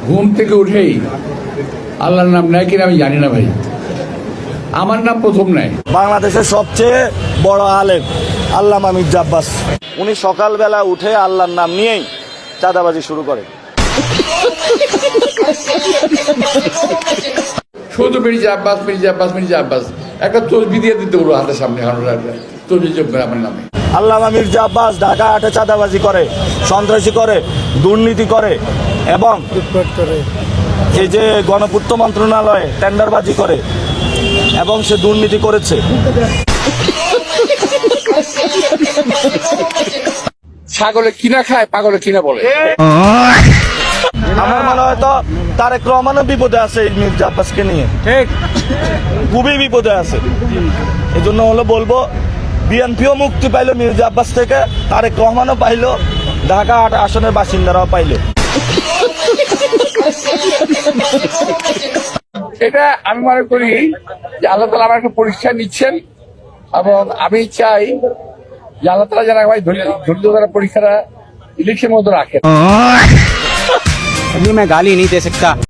ঘুম থেকে উঠেই আল্লাহর নাম নেয় কিনা আমি জানি না ভাই, আমার নাম প্রথম নেয়। বাংলাদেশের সবচেয়ে বড় আলেম আল্লামা মির্জা আব্বাস, উনি সকালবেলা উঠে আল্লাহর নাম নিয়েই চাঁদাবাজি শুরু করে। শুধু মির্জা আব্বাস মির্জা আব্বাস মির্জা আব্বাস, একটা তসবি দিয়ে দিতে বলো হাতের সামনে, তসবি চলবে আমার নামে। আল্লামা মির্জা আব্বাস ঢাকা হাটে চাঁদাবাজি করে, সন্ত্রাসী করে, দুর্নীতি করে এবং এই যে গণপূর্ত মন্ত্রণালয়ে টেন্ডারবাজি করে এবং সে দুর্নীতি করেছে। ছাগলে কিনা খায়, পাগলে কিনা বলে। আমার মনে হয় তো তারেক রহমানও বিপদে আছে এই মির্জা আব্বাসকে নিয়ে, ঠিক খুবই বিপদে আছে। এই জন্য বলবো বিএনপিও মুক্তি পাইলো মির্জা আব্বাস থেকে, তারেক রহমানও পাইলো, ঢাকা আসনের বাসিন্দারাও পাইলো। এটা আমি মনে করি যে আল্লাহ তাআলা আমার একটা পরীক্ষা নিচ্ছেন, এবং আমি চাই যে আল্লাহ তাআলা যারা ভাই ধৈর্য ধরা পরীক্ষাটা ইলেকশন মতো রাখেন। अभी मैं गाली नहीं दे सकता।